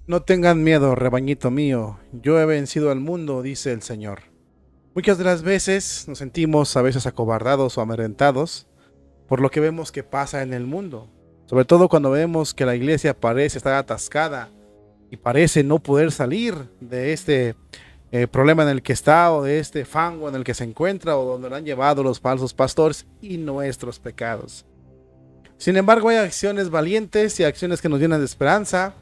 No tengan miedo, rebañito mío, yo he vencido al mundo, dice el Señor. Muchas de las veces nos sentimos a veces acobardados o amedrentados por lo que vemos que pasa en el mundo. Sobre todo cuando vemos que la iglesia parece estar atascada y parece no poder salir de este problema en el que está o de este fango en el que se encuentra o donde lo han llevado los falsos pastores y nuestros pecados. Sin embargo, hay acciones valientes y acciones que nos llenan de esperanza.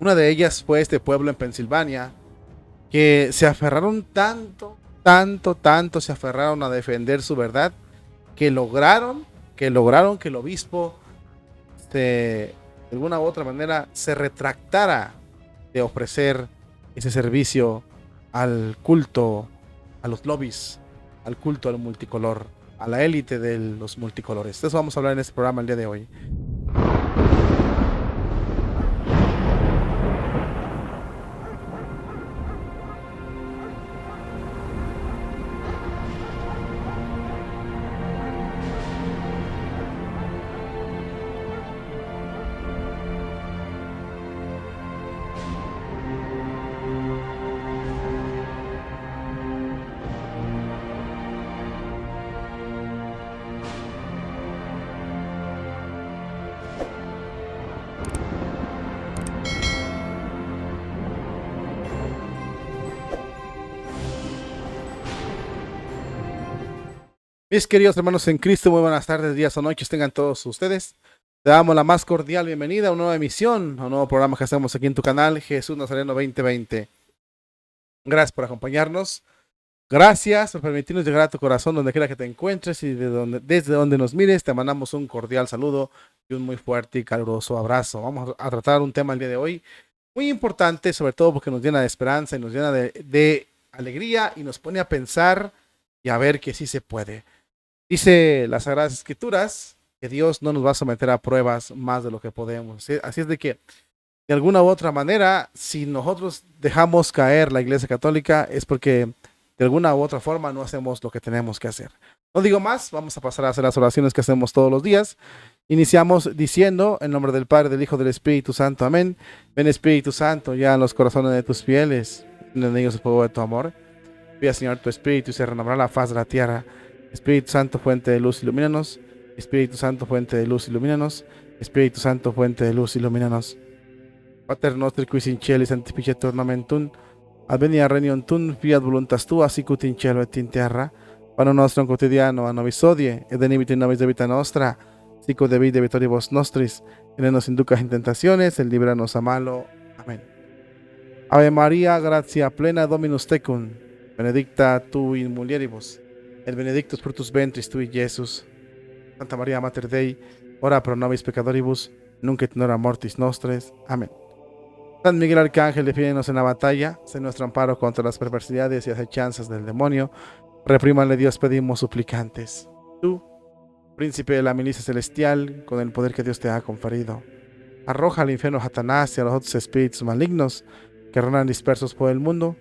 Una de ellas fue este pueblo en Pensilvania, que se aferraron tanto se aferraron a defender su verdad, que lograron que el obispo, de alguna u otra manera, se retractara de ofrecer ese servicio al culto, a los lobbies, al culto al multicolor, a la élite de los multicolores. De eso vamos a hablar en este programa el día de hoy. Mis queridos hermanos en Cristo, muy buenas tardes, días o noches tengan todos ustedes. Te damos la más cordial bienvenida a una nueva emisión, a un nuevo programa que hacemos aquí en tu canal, Jesús Nazareno 2020. Gracias por acompañarnos. Gracias por permitirnos llegar a tu corazón donde quiera que te encuentres y desde donde nos mires. Te mandamos un cordial saludo y un muy fuerte y caluroso abrazo. Vamos a tratar un tema el día de hoy muy importante, sobre todo porque nos llena de esperanza y nos llena de alegría y nos pone a pensar y a ver que sí se puede. Dice las Sagradas Escrituras que Dios no nos va a someter a pruebas más de lo que podemos. ¿Sí? Así es de que, de alguna u otra manera, si nosotros dejamos caer la Iglesia Católica, es porque de alguna u otra forma no hacemos lo que tenemos que hacer. No digo más, vamos a pasar a hacer las oraciones que hacemos todos los días. Iniciamos diciendo, en nombre del Padre, del Hijo, del Espíritu Santo, amén. Ven Espíritu Santo, ya en los corazones de tus fieles, en ellos el fuego de tu amor. Pida, Señor, tu Espíritu y se renovará la faz de la tierra. Espíritu Santo, fuente de luz, ilumínanos. Espíritu Santo, fuente de luz, ilumínanos. Espíritu Santo, fuente de luz, ilumínanos. Pater nostri qui in cieli sanctificetur nomen tuum. Advenia regnum tuum, fiat voluntas tua, sicut in cielo et in terra. Panem nostrum quotidiano a nobis hodie, et dimitte nobis debita nostra, sicut debit debitoribus nostris, et ne nos inducas in tentationes, et libranos a malo. Amén. Ave María, gratia plena Dominus tecum, benedicta tu in mulieribus, et benedictus fructus ventris tui, Iesus. Santa María Mater Dei, ora pro nobis peccatoribus, nunc et in hora mortis nostres. Amén. San Miguel Arcángel, defiéndonos en la batalla, sé nuestro amparo contra las perversidades y acechanzas del demonio. Reprímanle, Dios, pedimos suplicantes. Tú, príncipe de la milicia celestial, con el poder que Dios te ha conferido, arroja al infierno a Satanás y a los otros espíritus malignos que rondan dispersos por el mundo,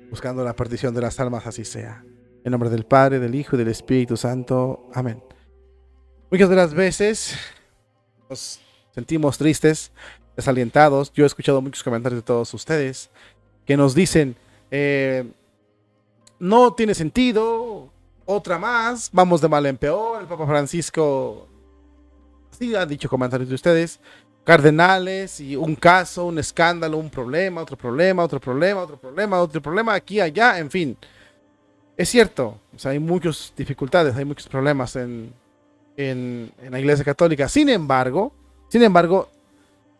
buscando la perdición de las almas, así sea. En nombre del Padre, del Hijo y del Espíritu Santo. Amén. Muchas de las veces nos sentimos tristes, desalientados. Yo he escuchado muchos comentarios de todos ustedes que nos dicen, no tiene sentido, otra más, vamos de mal en peor. El Papa Francisco, sí ha dicho comentarios de ustedes, cardenales y un caso, un escándalo, un problema, otro problema, otro problema, otro problema, otro problema, aquí, allá, en fin. Es cierto, o sea, hay muchas dificultades, hay muchos problemas en la Iglesia Católica. Sin embargo,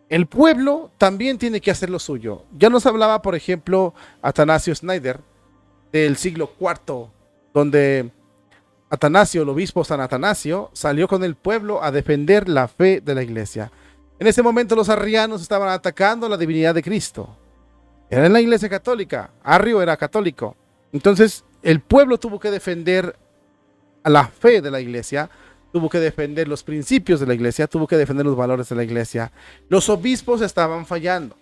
el pueblo también tiene que hacer lo suyo. Ya nos hablaba, por ejemplo, Atanasio Schneider del siglo IV, donde Atanasio, el obispo San Atanasio, salió con el pueblo a defender la fe de la iglesia. En ese momento los arrianos estaban atacando la divinidad de Cristo. Era en la Iglesia Católica. Arrio era católico. Entonces, el pueblo tuvo que defender a la fe de la iglesia, tuvo que defender los principios de la iglesia, tuvo que defender los valores de la iglesia. Los obispos estaban fallando.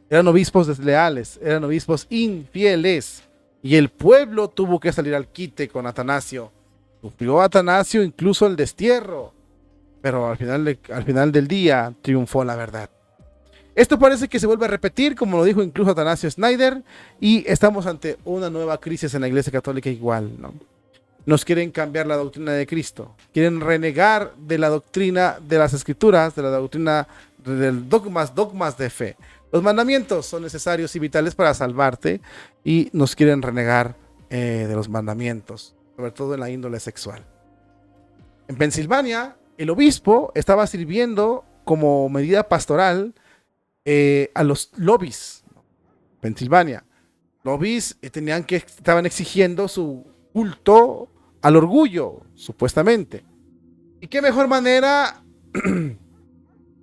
Eran obispos desleales, eran obispos infieles. Y el pueblo tuvo que salir al quite con Atanasio. Sufrió Atanasio incluso el destierro. Pero al final del día triunfó la verdad. Esto parece que se vuelve a repetir, como lo dijo incluso Atanasio Schneider, y estamos ante una nueva crisis en la Iglesia Católica igual, ¿no? Nos quieren cambiar la doctrina de Cristo, quieren renegar de la doctrina de las Escrituras, de la doctrina del dogmas de fe. Los mandamientos son necesarios y vitales para salvarte y nos quieren renegar de los mandamientos, sobre todo en la índole sexual. En Pensilvania, el obispo estaba sirviendo como medida pastoral a los lobbies. Pensilvania. Lobbies estaban exigiendo su culto al orgullo, supuestamente. ¿Y qué mejor manera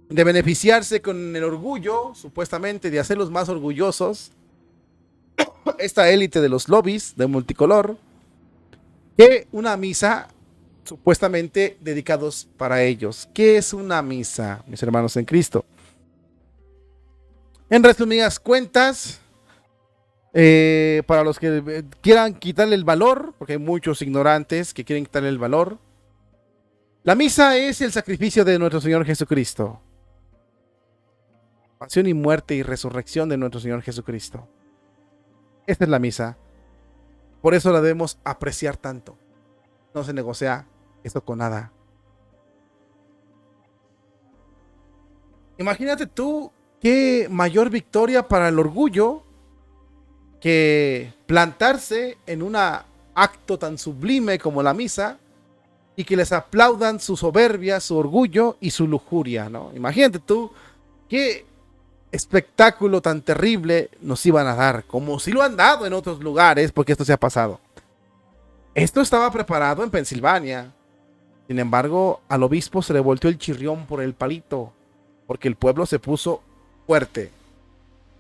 de beneficiarse con el orgullo, supuestamente, de hacerlos más orgullosos, esta élite de los lobbies de multicolor, que una misa supuestamente dedicados para ellos? ¿Qué es una misa, mis hermanos en Cristo? En resumidas cuentas, para los que quieran quitarle el valor, porque hay muchos ignorantes que quieren quitarle el valor, la misa es el sacrificio de nuestro Señor Jesucristo. Pasión y muerte y resurrección de nuestro Señor Jesucristo. Esta es la misa. Por eso la debemos apreciar tanto. No se negocia esto con nada. Imagínate tú qué mayor victoria para el orgullo que plantarse en un acto tan sublime como la misa y que les aplaudan su soberbia, su orgullo y su lujuria, ¿no? Imagínate tú qué espectáculo tan terrible nos iban a dar, como si lo han dado en otros lugares, porque esto se ha pasado. Esto estaba preparado en Pensilvania. Sin embargo, al obispo se le volteó el chirrión por el palito, porque el pueblo se puso fuerte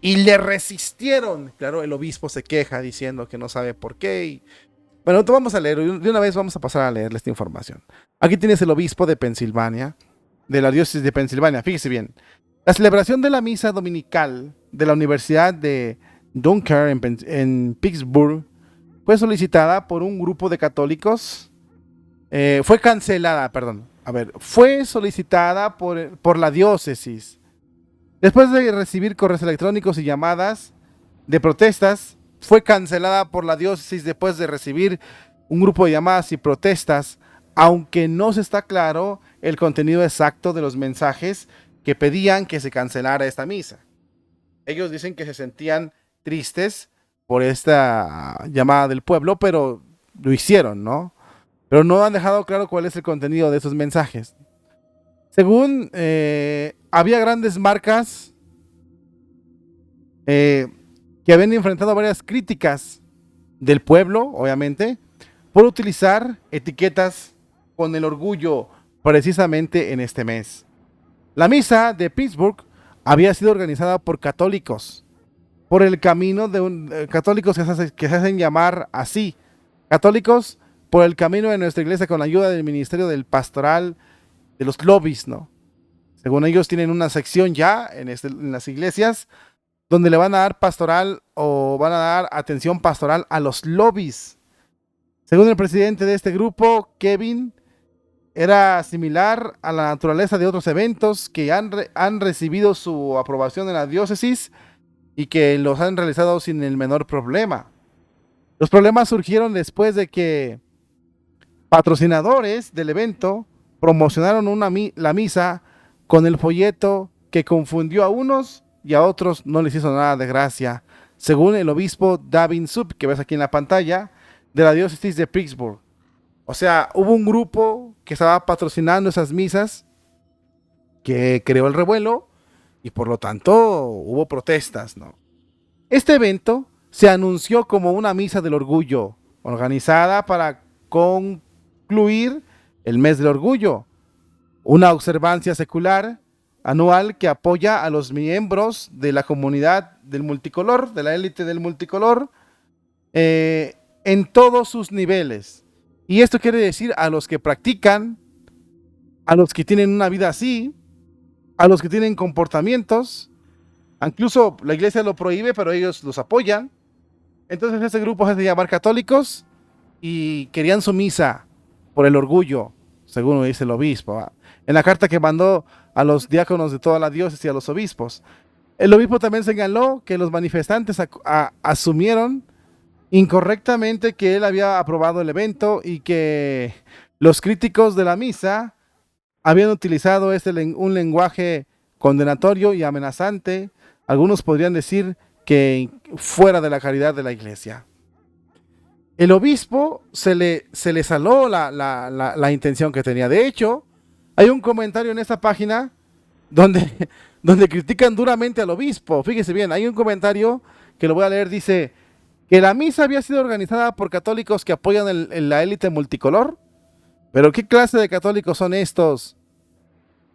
y le resistieron. Claro, el obispo se queja diciendo que no sabe por qué. Bueno, vamos a leer, de una vez vamos a pasar a leerle esta información. Aquí tienes el obispo de Pensilvania, de la diócesis de Pensilvania. Fíjese bien. La celebración de la misa dominical de la Universidad de Dunker en Pittsburgh fue solicitada por un grupo de católicos. Fue solicitada por la diócesis. Después de recibir correos electrónicos y llamadas de protestas, fue cancelada por la diócesis después de recibir un grupo de llamadas y protestas, aunque no se está claro el contenido exacto de los mensajes que pedían que se cancelara esta misa. Ellos dicen que se sentían tristes por esta llamada del pueblo, pero lo hicieron, ¿no? Pero no han dejado claro cuál es el contenido de esos mensajes. Según había grandes marcas que habían enfrentado varias críticas del pueblo, obviamente, por utilizar etiquetas con el orgullo precisamente en este mes. La misa de Pittsburgh había sido organizada por católicos, por el camino de católicos que se hacen llamar así, católicos por el camino de nuestra iglesia, con la ayuda del ministerio del pastoral de los lobbies, ¿no? Según ellos tienen una sección ya en las iglesias donde le van a dar pastoral o van a dar atención pastoral a los lobbies. Según el presidente de este grupo, Kevin, era similar a la naturaleza de otros eventos que han recibido su aprobación en la diócesis y que los han realizado sin el menor problema. Los problemas surgieron después de que patrocinadores del evento promocionaron la misa con el folleto que confundió a unos y a otros no les hizo nada de gracia, según el obispo Davin Sub, que ves aquí en la pantalla, de la diócesis de Pittsburgh. O sea, hubo un grupo que estaba patrocinando esas misas que creó el revuelo y por lo tanto hubo protestas, ¿no? Este evento se anunció como una misa del orgullo, organizada para concluir el mes del orgullo, una observancia secular anual que apoya a los miembros de la comunidad del multicolor, de la élite del multicolor, en todos sus niveles. Y esto quiere decir a los que practican, a los que tienen una vida así, a los que tienen comportamientos. Incluso la iglesia lo prohíbe, pero ellos los apoyan. Entonces ese grupo se hace llamar católicos y querían su misa por el orgullo, según dice el obispo, ¿va? En la carta que mandó a los diáconos de toda la diócesis y a los obispos. El obispo también señaló que los manifestantes asumieron incorrectamente que él había aprobado el evento y que los críticos de la misa habían utilizado un lenguaje condenatorio y amenazante. Algunos podrían decir que fuera de la caridad de la iglesia. El obispo se le saló la intención que tenía. De hecho, hay un comentario en esta página donde critican duramente al obispo. Fíjese bien, hay un comentario que lo voy a leer, dice que la misa había sido organizada por católicos que apoyan la élite multicolor. Pero ¿qué clase de católicos son estos?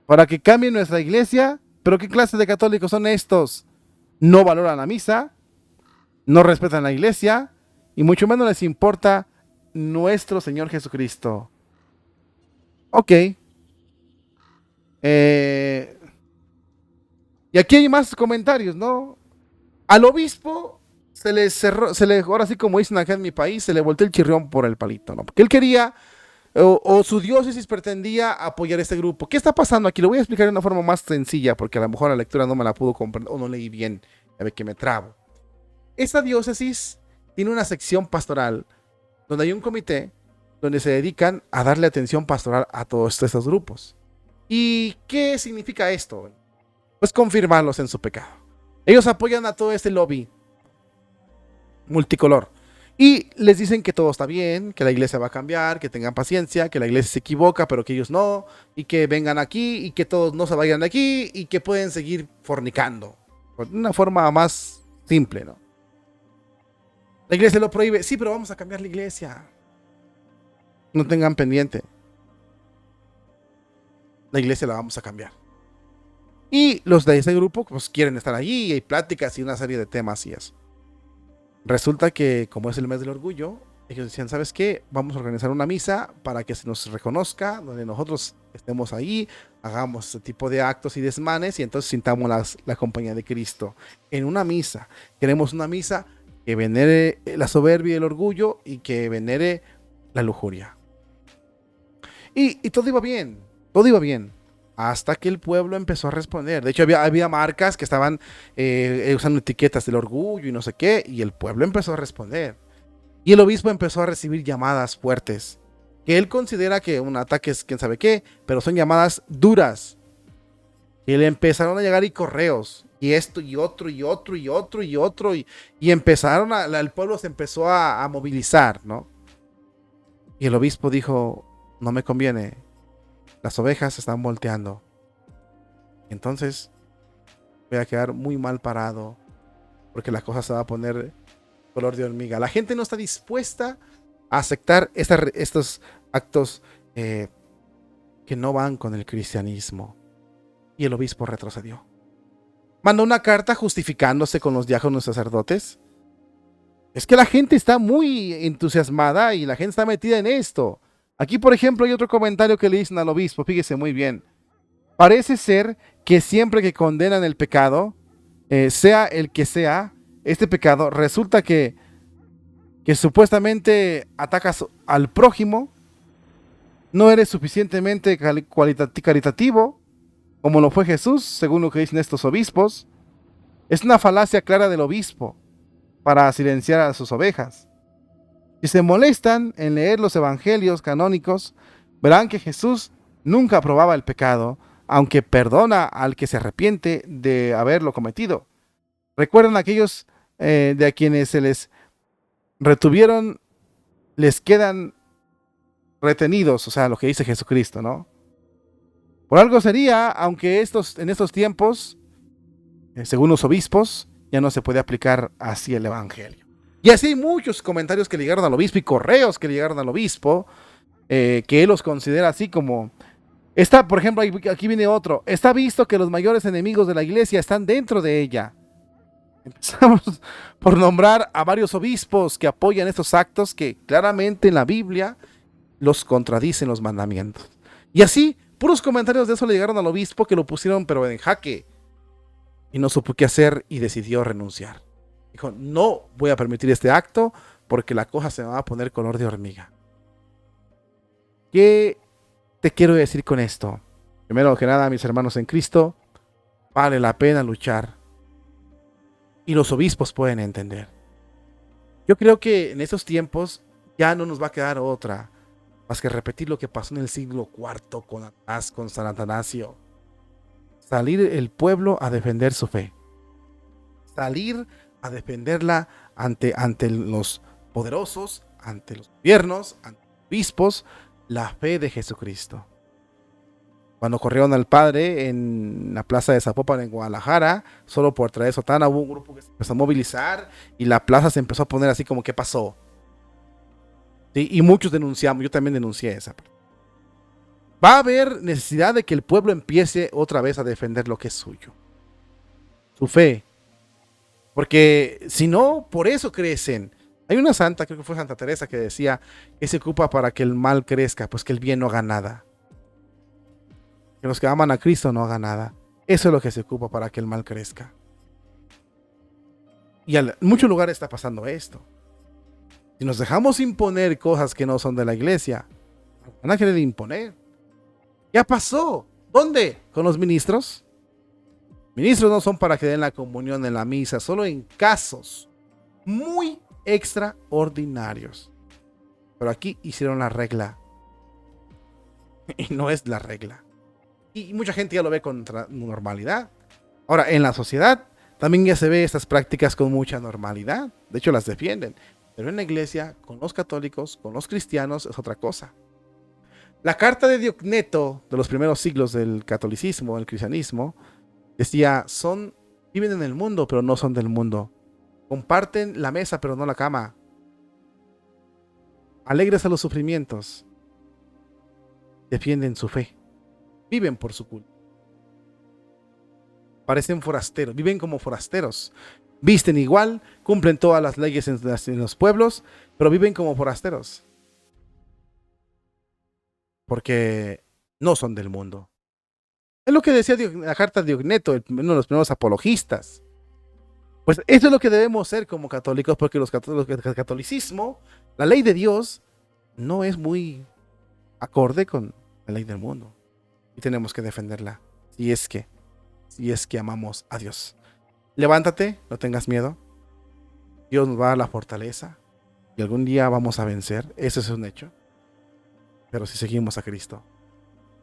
Para que cambien nuestra iglesia. ¿Pero qué clase de católicos son estos? No valoran la misa, no respetan la iglesia y mucho menos les importa nuestro Señor Jesucristo. Ok. Y aquí hay más comentarios, ¿no? Al obispo se le cerró, ahora sí como dicen acá en mi país, se le volteó el chirrión por el palito, ¿no? Porque él quería, o su diócesis pretendía apoyar a este grupo. ¿Qué está pasando aquí? Lo voy a explicar de una forma más sencilla, porque a lo mejor la lectura no me la pudo comprender, o no leí bien, a ver que me trabo. Esta diócesis tiene una sección pastoral, donde hay un comité, donde se dedican a darle atención pastoral a todos estos grupos. ¿Y qué significa esto? Pues confirmarlos en su pecado. Ellos apoyan a todo este lobby multicolor y les dicen que todo está bien, que la iglesia va a cambiar, que tengan paciencia, que la iglesia se equivoca, pero que ellos no, y que vengan aquí y que todos no se vayan de aquí y que pueden seguir fornicando. De una forma más simple, ¿no? La iglesia lo prohíbe. Sí, pero vamos a cambiar la iglesia. No tengan pendiente. La iglesia la vamos a cambiar. Y los de ese grupo pues quieren estar allí y hay pláticas y una serie de temas y eso. Resulta que como es el mes del orgullo, ellos decían, ¿sabes qué? Vamos a organizar una misa para que se nos reconozca, donde nosotros estemos ahí, hagamos ese tipo de actos y desmanes y entonces sintamos la compañía de Cristo. En una misa, queremos una misa que venere la soberbia y el orgullo y que venere la lujuria. Y todo iba bien, todo iba bien. Hasta que el pueblo empezó a responder. De hecho, había marcas que estaban usando etiquetas del orgullo y no sé qué, y el pueblo empezó a responder. Y el obispo empezó a recibir llamadas fuertes, que él considera que un ataque es quién sabe qué, pero son llamadas duras. Y le empezaron a llegar y correos, y esto, y otro, y otro, y otro, y otro, y empezaron el pueblo se empezó a movilizar, ¿no? Y el obispo dijo, no me conviene. Las ovejas se están volteando. Entonces voy a quedar muy mal parado porque la cosa se va a poner color de hormiga. La gente no está dispuesta a aceptar estos actos que no van con el cristianismo. Y el obispo retrocedió. Mandó una carta justificándose con los diáconos sacerdotes. Es que la gente está muy entusiasmada y la gente está metida en esto. Aquí, por ejemplo, hay otro comentario que le dicen al obispo, fíjese muy bien. Parece ser que siempre que condenan el pecado, sea el que sea, este pecado, resulta que supuestamente atacas al prójimo, no eres suficientemente caritativo, como lo fue Jesús, según lo que dicen estos obispos. Es una falacia clara del obispo para silenciar a sus ovejas. Si se molestan en leer los evangelios canónicos, verán que Jesús nunca aprobaba el pecado, aunque perdona al que se arrepiente de haberlo cometido. Recuerdan aquellos de a quienes se les retuvieron, les quedan retenidos, o sea, lo que dice Jesucristo, ¿no? Por algo sería, aunque en estos tiempos, según los obispos, ya no se puede aplicar así el evangelio. Y así hay muchos comentarios que le llegaron al obispo y correos que le llegaron al obispo, que él los considera así como... por ejemplo, aquí viene otro. Está visto que los mayores enemigos de la iglesia están dentro de ella. Empezamos por nombrar a varios obispos que apoyan estos actos que claramente en la Biblia los contradicen los mandamientos. Y así, puros comentarios de eso le llegaron al obispo que lo pusieron pero en jaque. Y no supo qué hacer y decidió renunciar. Dijo, no voy a permitir este acto porque la cosa se me va a poner color de hormiga. ¿Qué te quiero decir con esto? Primero que nada, mis hermanos en Cristo, vale la pena luchar. y los obispos pueden entender. Yo creo que en estos tiempos ya no nos va a quedar otra más que repetir lo que pasó en el siglo IV con San Atanasio. Salir el pueblo a defender su fe. Salir a defenderla ante los poderosos, ante los gobiernos, ante los obispos, la fe de Jesucristo. Cuando corrieron al padre en la plaza de Zapopan en Guadalajara, solo por traer sotana, hubo un grupo que se empezó a movilizar y la plaza se empezó a poner así como, ¿qué pasó? ¿Sí? Y muchos denunciamos, yo también denuncié esa parte. Va a haber necesidad de que el pueblo empiece otra vez a defender lo que es suyo. Su fe. Porque si no, por eso crecen. Hay una santa, creo que fue Santa Teresa, que decía que se ocupa para que el mal crezca, pues que el bien no haga nada. Que los que aman a Cristo no hagan nada. Eso es lo que se ocupa para que el mal crezca. Y en muchos lugares está pasando esto. Si nos dejamos imponer cosas que no son de la iglesia, van a querer imponer. Ya pasó. ¿Dónde? Con los ministros. Ministros no son para que den la comunión en la misa, solo en casos muy extraordinarios. Pero aquí hicieron la regla. Y no es la regla. Y mucha gente ya lo ve con normalidad. Ahora, en la sociedad también ya se ve estas prácticas con mucha normalidad. De hecho, las defienden. Pero en la iglesia, con los católicos, con los cristianos, es otra cosa. La carta de Diogneto de los primeros siglos del catolicismo, del cristianismo, decía, viven en el mundo, pero no son del mundo. Comparten la mesa, pero no la cama. Alegres a los sufrimientos. Defienden su fe. Viven por su culto. Parecen forasteros, viven como forasteros. Visten igual, cumplen todas las leyes en los pueblos, pero viven como forasteros. Porque no son del mundo. Es lo que decía la carta de Diogneto, uno de los primeros apologistas. Pues eso es lo que debemos ser como católicos, porque el catolicismo, la ley de Dios, no es muy acorde con la ley del mundo. Y tenemos que defenderla, si es que amamos a Dios. Levántate, no tengas miedo. Dios nos va a dar la fortaleza y algún día vamos a vencer, eso es un hecho. Pero si seguimos a Cristo,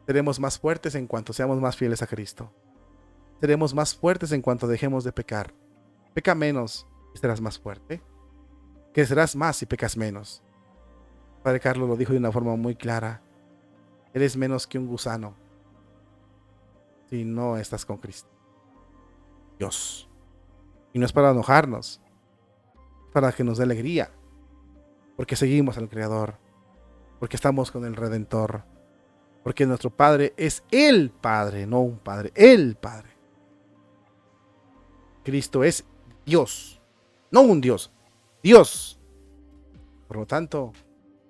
seremos más fuertes en cuanto seamos más fieles a Cristo. Seremos más fuertes en cuanto dejemos de pecar. Peca menos y serás más fuerte. Crecerás más si pecas menos. Padre Carlos lo dijo de una forma muy clara. Eres menos que un gusano si no estás con Cristo. Dios. Y no es para enojarnos, es para que nos dé alegría. Porque seguimos al Creador. Porque estamos con el Redentor. Porque nuestro Padre es el Padre, no un Padre, el Padre. Cristo es Dios, no un Dios, Dios. Por lo tanto,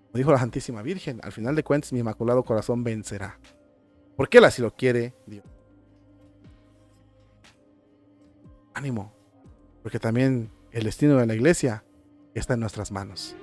como dijo la Santísima Virgen, al final de cuentas mi Inmaculado Corazón vencerá. Porque Él así lo quiere, Dios. Ánimo, porque también el destino de la iglesia está en nuestras manos.